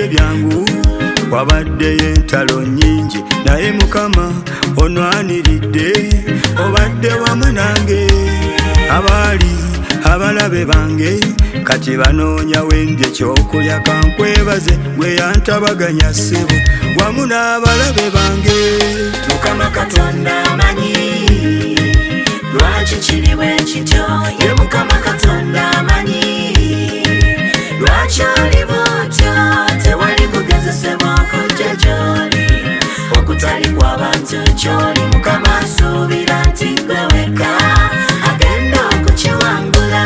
tebibadde byangu, wabaddeyo entalo nnyingi, naye Mukama onwaniridde, obadde wamu nange. Abaali abalabe bange kati banoonya wendye ekyokulya, kankwebaze gwe yantabaganya ssebo wamu n'abalabe bange. Mukama Katonda amanyi lwaki kiri bwe kityo, ye Mukama Katonda amanyi lwaki oli bw'otyo, tewali kugezesebwa kujja gy'oli, okutali kw'abantu ky'oli. Mukama asuubira nti gwe wekka agenda okukiwangula.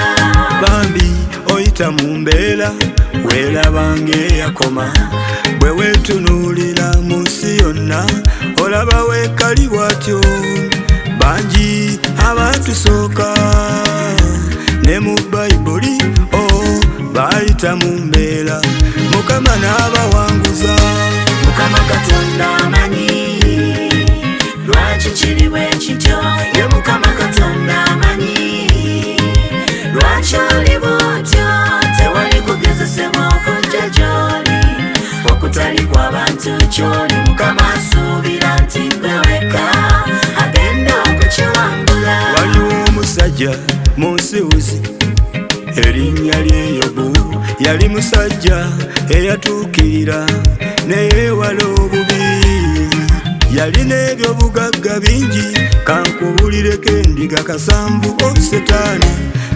Bambi oyita mu mbeera weerabanga eyakoma, bwe weetunuulira mu nsi yonna olaba weekali bw'atyo. Bangi abatusooka ne mu Bayibuli baayita mu mbeera, Mukama n'abawanguza. Mukama Katonda amanyi lwaki kiri bwe kityo, ye Mukama Katonda amanyi lwaki oli bw'otyo, tewali kugezesebwa okujja gy'oli, okutali kw'abantu ky'oli. Mukama asuubira nti gwe wekka agenda okukiwangula. Waliwo omusajja mu nsiwuzi erinnya lye Yobu, yali musajja eyatuukirira neyeewala obubi, yalina ebyobugagga bingi, kankubulireko endiga kasanvu. Setaani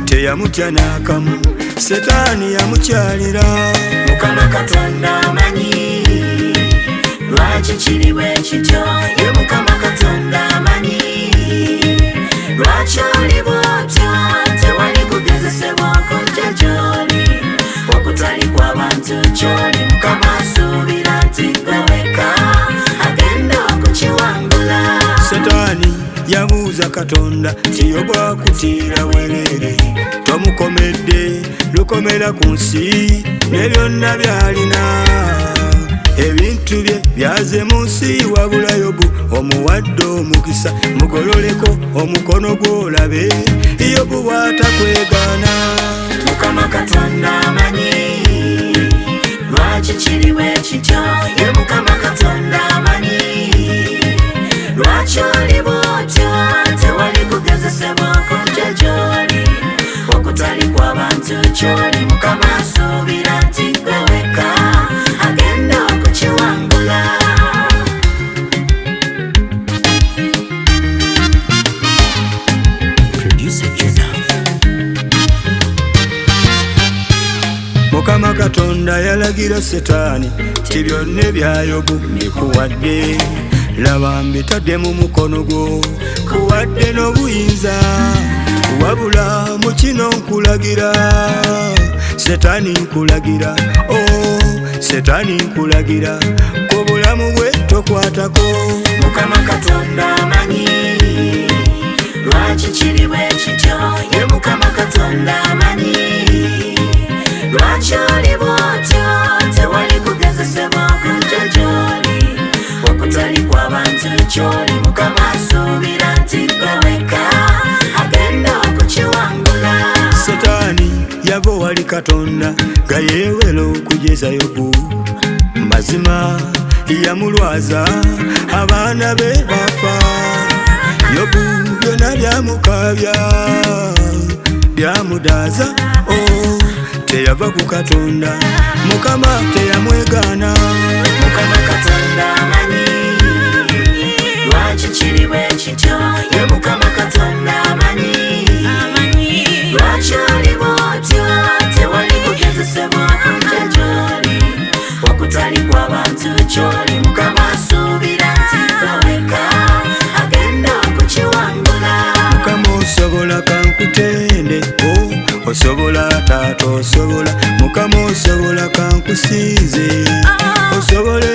teyamutya n'akamu, Setaani yamukyalira. Mukama Katonda amanyi lwaki kiri bwe kityo, ye Mukama Katonda amanyi lwaki oli bw'otyo, tewali kugezesebwa kujja gy'oli, okutali kw'abantu ky'oli. Mukama asuubira nti gwe wekka agenda okukiwangula. Setaani yabuuza Katonda ti Yobu akutiira bwereere, tomukomedde lukomera ku nsi ne byonna by'alina. Ebintu bye byaze mu nsi wabula Yobu omuwadde omukisa, mugololeko omukono gw'olabe Yobu bw'atakwegaana. Mukama Katonda amanyi lwaki kiri bwe kityo, ye Mukama Katonda amanyi lwaki oli bw'otyo, tewali kugezesebwa kujja gy'oli, okutali kw'abantu ky'oli. Mukama asuubira nti gwe wekka agenda okukiwangula. Mukama Katonda yalagira Setaani ti byonna ebya Yobu mbikuwadde, laba mbitadde mu mukono gwo, kuwadde n'obuyinza, wabula mu kino nkulagira, Setaani nkulagira, Setaani nkulagira, ku bulamu bwe tokwatako. Mukama Katonda amanyi lwaki kiri bwe kityo, ye Mukama Katonda amanyi lwaki oli bw'otyo, tewali kugezesebwa kujja gy'oli, okutali kw'abantu ky'oli. Mukama asuubira nti gwe wekka agenda okukiwangula. Setaani yava wali Katonda nga yeewera okujeza Yobu, mazima yamulwaza abaana be bafa. Yobu byonna byamukaabya byamudaaza, teyava ku Katonda, Mukama teyamwegaana. Mukama Katonda amanyi lwaki kiri bwe kityo, ye Mukama Katonda amanyi lwaki oli bw'otyo, tewali kugezesebwa kujja gy'oli, okutali kw'abantu ky'oli. Mukama asuubira nti gwe wekka agenda okukiwangula. Mukama osobola kankutende, osobola taata, osobola Mukama, osobola kankusinze, osobola